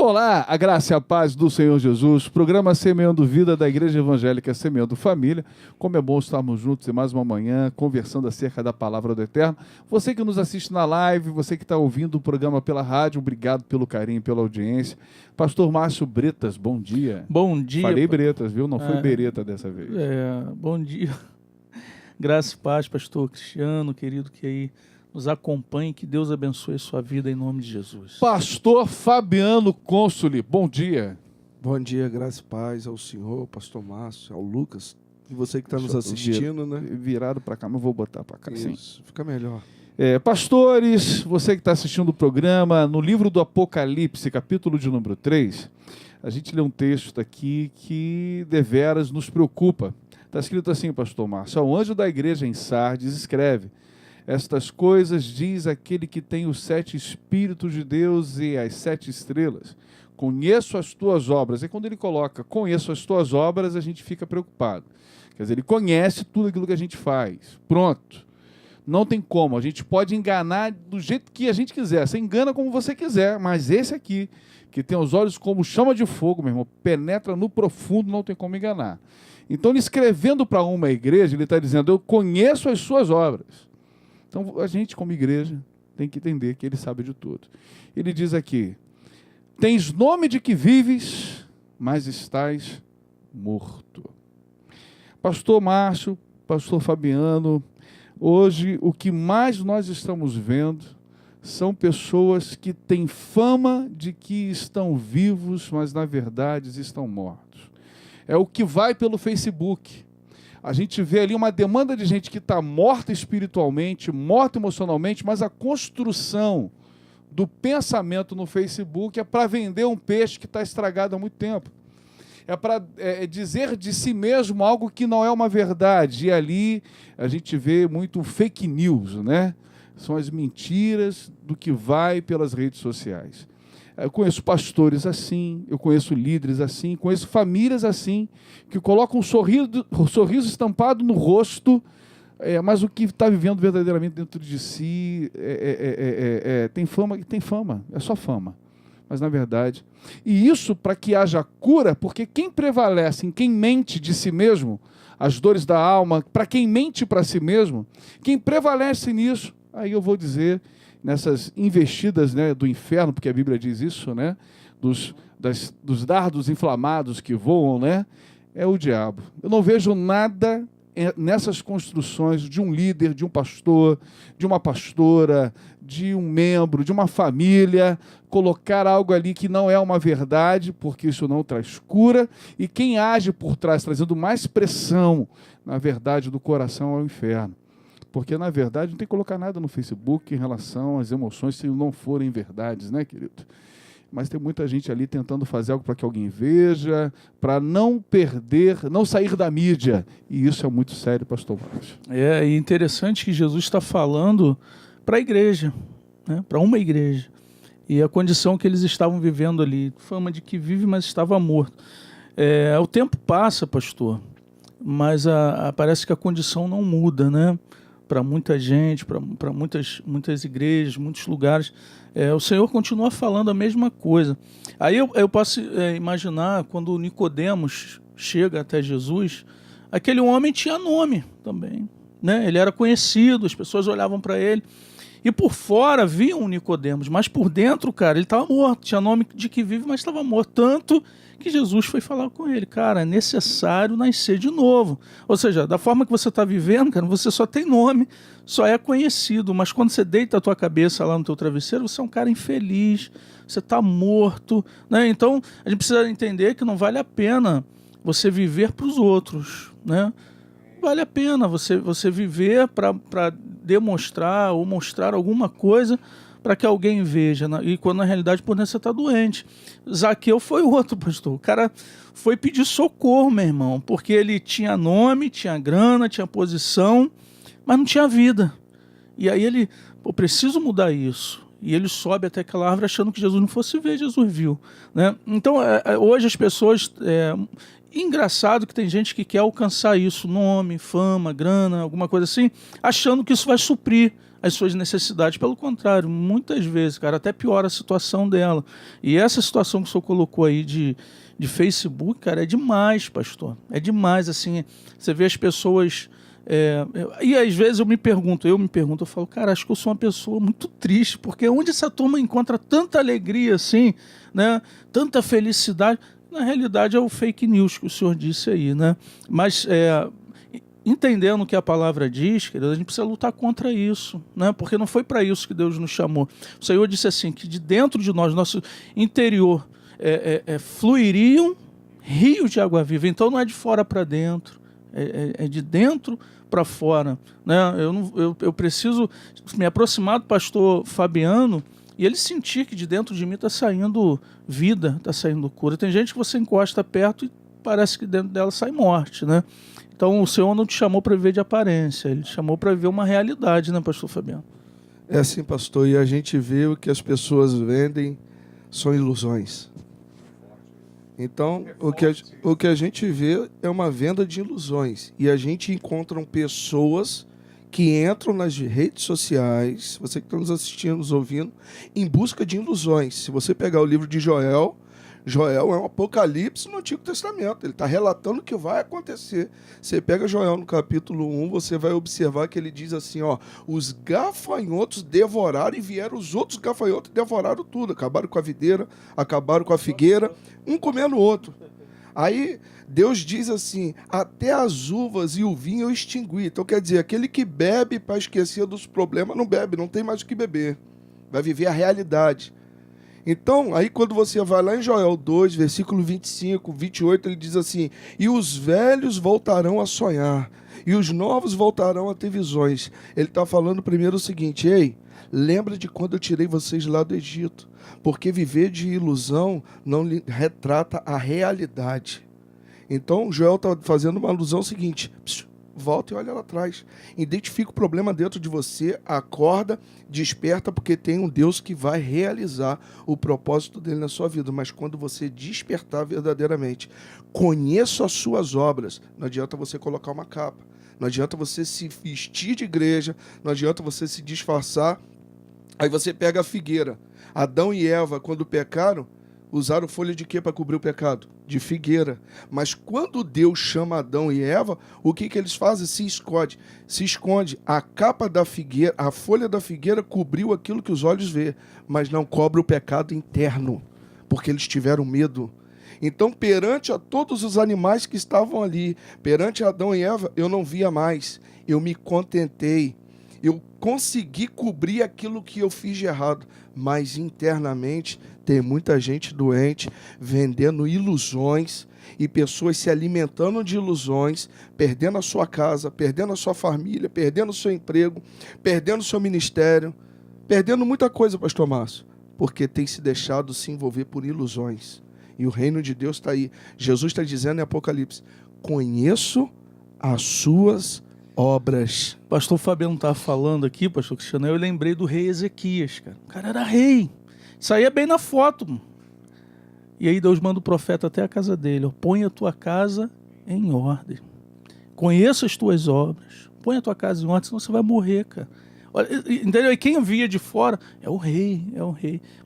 Olá, a graça e a paz do Senhor Jesus, programa Semeando Vida da Igreja Evangélica Semeando Família. Como é bom estarmos juntos em mais uma manhã, conversando acerca da Palavra do Eterno. Você que nos assiste na live, você que está ouvindo o programa pela rádio, obrigado pelo carinho, pela audiência. Pastor Márcio Bretas, bom dia. Bom dia. Falei Bretas, viu? Não foi Bereta dessa vez. Bom dia. Graça e paz, pastor Cristiano, querido, que aí nos acompanhe, que Deus abençoe a sua vida em nome de Jesus. Pastor Fabiano Consoli, bom dia. Bom dia, graça e paz ao senhor, pastor Márcio, ao Lucas, e você que está nos assistindo, né? Virado para cá, mas vou botar para cá. Isso, sim. Fica melhor. Pastores, você que está assistindo o programa, no livro do Apocalipse, capítulo de número 3, a gente lê um texto aqui que deveras nos preocupa. Está escrito assim, pastor Márcio: ao anjo da igreja em Sardes escreve: estas coisas diz aquele que tem os 7 Espíritos de Deus e as 7 estrelas. Conheço as tuas obras. E quando ele coloca conheço as tuas obras, a gente fica preocupado. Quer dizer, ele conhece tudo aquilo que a gente faz. Pronto. Não tem como. A gente pode enganar do jeito que a gente quiser. Você engana como você quiser, mas esse aqui, que tem os olhos como chama de fogo, meu irmão, penetra no profundo, não tem como enganar. Então, ele escrevendo para uma igreja, ele está dizendo: eu conheço as suas obras. Então, a gente, como igreja, tem que entender que ele sabe de tudo. Ele diz aqui: tens nome de que vives, mas estás morto. Pastor Márcio, pastor Fabiano, hoje o que mais nós estamos vendo são pessoas que têm fama de que estão vivos, mas na verdade estão mortos. É o que vai pelo Facebook. A gente vê ali uma demanda de gente que está morta espiritualmente, morta emocionalmente, mas a construção do pensamento no Facebook é para vender um peixe que está estragado há muito tempo. É para dizer de si mesmo algo que não é uma verdade. E ali a gente vê muito fake news, né? São as mentiras do que vai pelas redes sociais. Eu conheço pastores assim, eu conheço líderes assim, conheço famílias assim, que colocam um sorriso estampado no rosto, mas o que está vivendo verdadeiramente dentro de si tem fama, é só fama. Mas na verdade, e isso para que haja cura, porque quem prevalece em quem mente de si mesmo, as dores da alma, para quem mente para si mesmo, quem prevalece nisso, aí eu vou dizer, nessas investidas, né, do inferno, porque a Bíblia diz isso, né, dos dardos inflamados que voam, né, é o diabo. Eu não vejo nada nessas construções de um líder, de um pastor, de uma pastora, de um membro, de uma família, colocar algo ali que não é uma verdade, porque isso não traz cura, e quem age por trás, trazendo mais pressão, na verdade, do coração ao inferno. Porque, na verdade, não tem que colocar nada no Facebook em relação às emoções se não forem verdades, né, querido? Mas tem muita gente ali tentando fazer algo para que alguém veja, para não perder, não sair da mídia. E isso é muito sério, pastor Márcio. É interessante que Jesus está falando para a igreja, né? Para uma igreja. E a condição que eles estavam vivendo ali, fama de que vive, mas estava morto. O tempo passa, pastor, mas parece que a condição não muda, né? Para muita gente, para muitas igrejas, muitos lugares, o Senhor continua falando a mesma coisa. Aí eu posso imaginar, quando Nicodemos chega até Jesus, aquele homem tinha nome também, né? Ele era conhecido, as pessoas olhavam para ele, e por fora viam Nicodemos, mas por dentro, cara, ele estava morto, tinha nome de que vive, mas estava morto, tanto que Jesus foi falar com ele: cara, é necessário nascer de novo. Ou seja, da forma que você está vivendo, cara, você só tem nome, só é conhecido, mas quando você deita a tua cabeça lá no teu travesseiro, você é um cara infeliz, você está morto, né? Então, a gente precisa entender que não vale a pena você viver para os outros, né? Vale a pena você viver para demonstrar ou mostrar alguma coisa para que alguém veja, né? E quando na realidade por dentro você está doente. Zaqueu foi outro, pastor. O cara foi pedir socorro, meu irmão, porque ele tinha nome, tinha grana, tinha posição, mas não tinha vida. E aí ele: preciso mudar isso. E ele sobe até aquela árvore achando que Jesus não fosse ver, Jesus viu, né? Então, hoje as pessoas... engraçado que tem gente que quer alcançar isso, nome, fama, grana, alguma coisa assim, achando que isso vai suprir as suas necessidades. Pelo contrário, muitas vezes, cara, até piora a situação dela. E essa situação que o senhor colocou aí de Facebook, cara, é demais, pastor. É demais, assim, você vê as pessoas... e às vezes eu me pergunto, eu falo, cara, acho que eu sou uma pessoa muito triste, porque onde essa turma encontra tanta alegria assim, né? Tanta felicidade, na realidade é o fake news que o senhor disse aí, né? Mas entendendo o que a palavra diz, querido, a gente precisa lutar contra isso, né? Porque não foi para isso que Deus nos chamou. O Senhor disse assim, que de dentro de nós, nosso interior, fluiriam rios de água viva. Então não é de fora para dentro, é de dentro para fora, né? Eu preciso me aproximar do pastor Fabiano e ele sentir que de dentro de mim está saindo vida, está saindo cura. Tem gente que você encosta perto e parece que dentro dela sai morte, né? Então o Senhor não te chamou para viver de aparência, Ele te chamou para viver uma realidade, né, pastor Fabiano? É assim, pastor, e a gente vê o que as pessoas vendem são ilusões. Então, o que a gente vê é uma venda de ilusões. E a gente encontra pessoas que entram nas redes sociais, você que está nos assistindo, nos ouvindo, em busca de ilusões. Se você pegar o livro de Joel é um apocalipse no Antigo Testamento. Ele está relatando o que vai acontecer. Você pega Joel no capítulo 1, você vai observar que ele diz assim, ó, os gafanhotos devoraram e vieram os outros gafanhotos e devoraram tudo. Acabaram com a videira, acabaram com a figueira, um comendo o outro. Aí Deus diz assim, até as uvas e o vinho eu extingui. Então quer dizer, aquele que bebe para esquecer dos problemas não bebe, não tem mais o que beber. Vai viver a realidade. Então, aí quando você vai lá em Joel 2, versículo 25, 28, ele diz assim, e os velhos voltarão a sonhar, e os novos voltarão a ter visões. Ele está falando primeiro o seguinte, ei, lembra de quando eu tirei vocês lá do Egito, porque viver de ilusão não retrata a realidade. Então, Joel está fazendo uma alusão seguinte, volta e olha lá atrás. Identifica o problema dentro de você, acorda, desperta, porque tem um Deus que vai realizar o propósito dele na sua vida. Mas quando você despertar verdadeiramente, conheça as suas obras. Não adianta você colocar uma capa, não adianta você se vestir de igreja, não adianta você se disfarçar. Aí você pega a figueira. Adão e Eva, quando pecaram, usaram folha de quê para cobrir o pecado? De figueira. Mas quando Deus chama Adão e Eva, o que eles fazem? Se esconde. A capa da figueira, a folha da figueira cobriu aquilo que os olhos vê, mas não cobre o pecado interno, porque eles tiveram medo. Então, perante a todos os animais que estavam ali, perante Adão e Eva, eu não via mais. Eu me contentei. Eu consegui cobrir aquilo que eu fiz de errado, mas internamente tem muita gente doente, vendendo ilusões e pessoas se alimentando de ilusões, perdendo a sua casa, perdendo a sua família, perdendo o seu emprego, perdendo o seu ministério, perdendo muita coisa, pastor Márcio, porque tem se deixado se envolver por ilusões. E o reino de Deus está aí. Jesus está dizendo em Apocalipse, conheço as suas obras. Pastor Fabiano estava falando aqui, pastor Cristiano, eu lembrei do rei Ezequias, cara. O cara era rei. Saía bem na foto. E aí Deus manda o profeta até a casa dele. Ó, põe a tua casa em ordem. Conheça as tuas obras. Põe a tua casa em ordem, senão você vai morrer, cara. Olha, entendeu? E quem via de fora é o rei.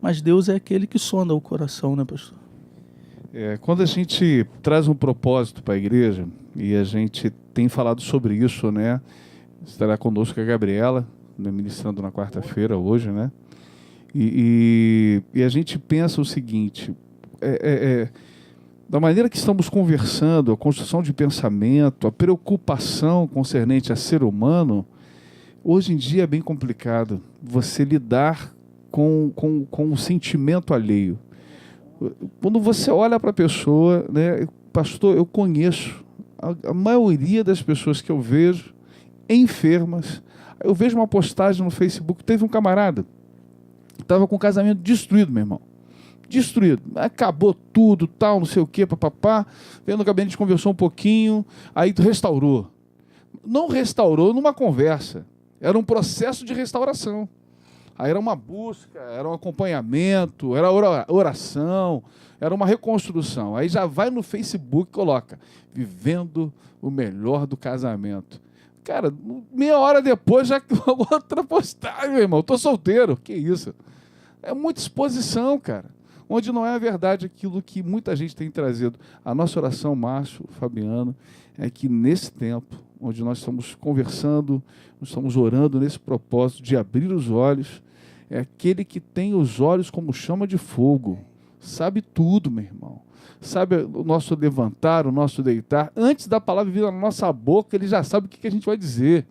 Mas Deus é aquele que sonda o coração, né, pastor? Quando a gente traz um propósito para a igreja, e a gente tem falado sobre isso, né? Estará conosco a Gabriela, né, ministrando na quarta-feira hoje, né? E a gente pensa o seguinte, da maneira que estamos conversando, a construção de pensamento, a preocupação concernente a ser humano, hoje em dia é bem complicado você lidar com o sentimento alheio. Quando você olha para a pessoa, né, pastor, eu conheço a maioria das pessoas que eu vejo enfermas. Eu vejo uma postagem no Facebook, teve um camarada estava com o casamento destruído, meu irmão. Destruído. Acabou tudo, tal, não sei o quê, papapá. Veio no gabinete, conversou um pouquinho, aí restaurou. Não restaurou numa conversa. Era um processo de restauração. Aí era uma busca, era um acompanhamento, era oração, era uma reconstrução. Aí já vai no Facebook e coloca, vivendo o melhor do casamento. Cara, meia hora depois já outra postagem, meu irmão. Tô solteiro. Que isso? É muita exposição, cara. Onde não é a verdade aquilo que muita gente tem trazido. A nossa oração, Márcio, Fabiano, é que nesse tempo, onde nós estamos conversando, nós estamos orando nesse propósito de abrir os olhos, é aquele que tem os olhos como chama de fogo. Sabe tudo, meu irmão. Sabe o nosso levantar, o nosso deitar. Antes da palavra vir na nossa boca, ele já sabe o que a gente vai dizer.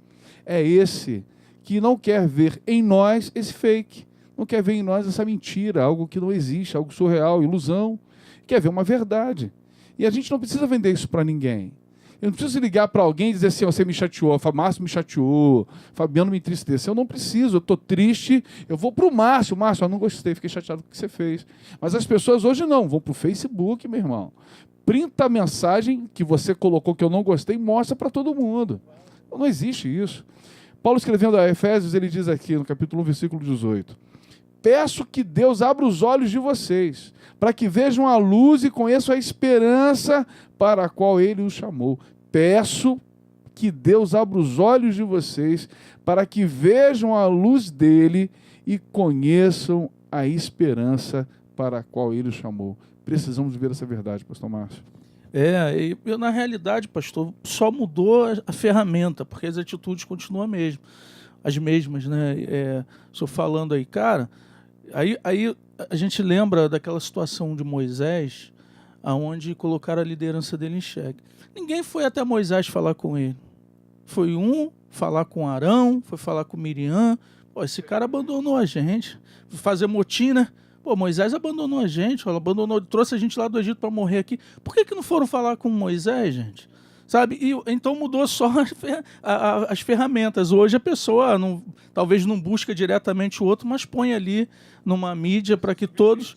É esse que não quer ver em nós esse fake. Não quer ver em nós essa mentira, algo que não existe, algo surreal, ilusão. Quer ver uma verdade. E a gente não precisa vender isso para ninguém. Eu não preciso ligar para alguém e dizer assim, você me chateou, Márcio me chateou, Fabiano me entristeceu. Eu não preciso, eu estou triste, eu vou para o Márcio. Márcio, eu não gostei, fiquei chateado com o que você fez. Mas as pessoas hoje não, vão para o Facebook, meu irmão. Printa a mensagem que você colocou que eu não gostei e mostra para todo mundo. Não existe isso. Paulo, escrevendo a Efésios, ele diz aqui no capítulo 1, versículo 18, peço que Deus abra os olhos de vocês, para que vejam a luz e conheçam a esperança para a qual Ele os chamou. Peço que Deus abra os olhos de vocês, para que vejam a luz dEle e conheçam a esperança para a qual Ele os chamou. Precisamos ver essa verdade, pastor Márcio. Na realidade, pastor, só mudou a ferramenta, porque as atitudes continuam as mesmas, né? Estou falando aí, cara, aí a gente lembra daquela situação de Moisés, aonde colocaram a liderança dele em xeque. Ninguém foi até Moisés falar com ele. Foi falar com Arão, foi falar com Miriam. Pô, esse cara abandonou a gente. Fazer motim, né? Pô, Moisés abandonou a gente, trouxe a gente lá do Egito para morrer aqui. Por que não foram falar com Moisés, gente? Sabe? Então mudou só as ferramentas. Hoje a pessoa talvez não busca diretamente o outro, mas põe ali numa mídia para que todos...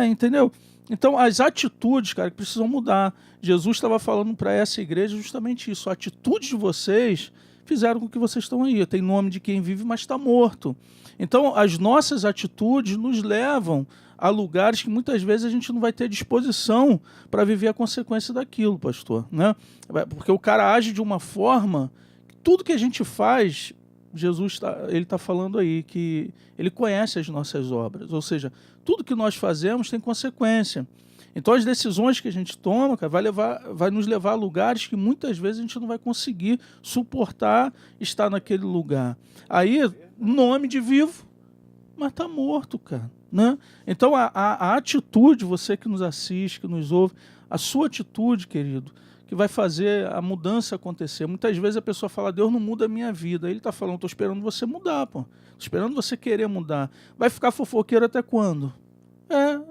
entendeu? Então as atitudes, cara, que precisam mudar. Jesus estava falando para essa igreja justamente isso. A atitude de vocês fizeram com que vocês estão aí. Tem nome de quem vive, mas está morto. Então as nossas atitudes nos levam a lugares que muitas vezes a gente não vai ter disposição para viver a consequência daquilo, pastor, né? Porque o cara age de uma forma que tudo que a gente faz, Jesus ele está falando aí que ele conhece as nossas obras, ou seja, tudo que nós fazemos tem consequência. Então as decisões que a gente toma, cara, vai nos levar a lugares que muitas vezes a gente não vai conseguir suportar estar naquele lugar. Aí, nome de vivo, mas está morto, cara. Né? Então a atitude, você que nos assiste, que nos ouve, a sua atitude, querido, que vai fazer a mudança acontecer. Muitas vezes a pessoa fala, Deus não muda a minha vida. Aí ele está falando, estou esperando você mudar, pô. Estou esperando você querer mudar. Vai ficar fofoqueiro até quando?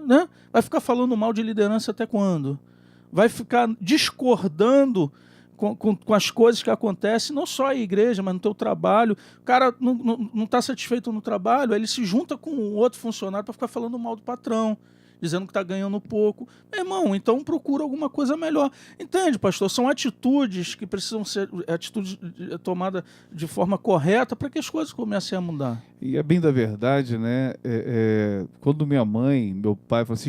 Né? Vai ficar falando mal de liderança até quando? Vai ficar discordando com as coisas que acontecem, não só a igreja, mas no teu trabalho. O cara não está satisfeito no trabalho, aí ele se junta com um outro funcionário para ficar falando mal do patrão, dizendo que está ganhando pouco. Meu irmão, então procura alguma coisa melhor. Entende, pastor? São atitudes que precisam ser atitudes tomadas de forma correta para que as coisas comecem a mudar. E é bem da verdade, né? Quando minha mãe, meu pai falaram assim,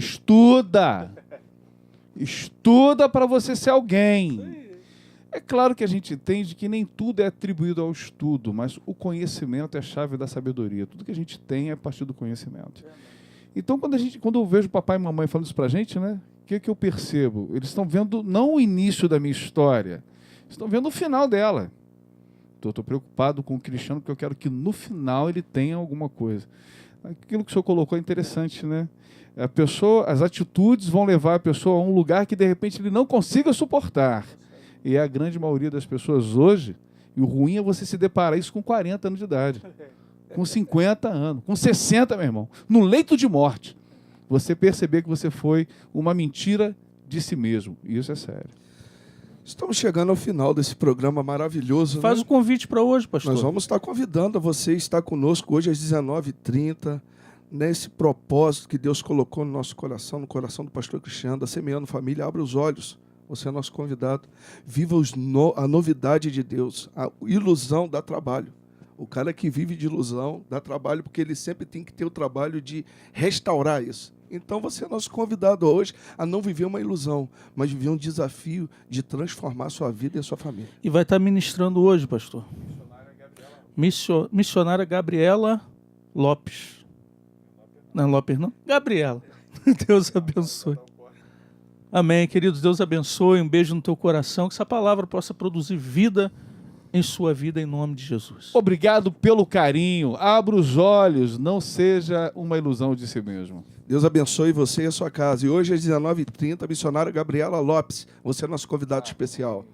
estuda para você ser alguém. É claro que a gente entende que nem tudo é atribuído ao estudo, mas o conhecimento é a chave da sabedoria. Tudo que a gente tem é a partir do conhecimento. Então, quando eu vejo papai e mamãe falando isso pra gente, né? O que eu percebo? Eles estão vendo não o início da minha história, estão vendo o final dela. Estou preocupado com o Cristiano, porque eu quero que no final ele tenha alguma coisa. Aquilo que o senhor colocou é interessante, né? As atitudes vão levar a pessoa a um lugar que de repente ele não consiga suportar. E a grande maioria das pessoas hoje, e o ruim é você se deparar isso com 40 anos de idade, com 50 anos, com 60, meu irmão, no leito de morte, você perceber que você foi uma mentira de si mesmo. E isso é sério. Estamos chegando ao final desse programa maravilhoso. Faz o convite para hoje, pastor. Nós vamos estar convidando a você a estar conosco hoje às 19h30, nesse propósito que Deus colocou no nosso coração, no coração do pastor Cristiano, da Semeando Família. Abra os olhos. Você é nosso convidado. Viva a novidade de Deus. A ilusão dá trabalho. O cara que vive de ilusão dá trabalho, porque ele sempre tem que ter o trabalho de restaurar isso. Então você é nosso convidado hoje a não viver uma ilusão, mas viver um desafio de transformar a sua vida e a sua família. E vai estar ministrando hoje, pastor. Missionária Gabriela Lopes. Não é Lopes, não? Gabriela. Deus abençoe. Amém, queridos. Deus abençoe. Um beijo no teu coração. Que essa palavra possa produzir vida em sua vida, em nome de Jesus. Obrigado pelo carinho. Abra os olhos. Não seja uma ilusão de si mesmo. Deus abençoe você e a sua casa. E hoje às 19h30, a missionária Gabriela Lopes. Você é nosso convidado especial.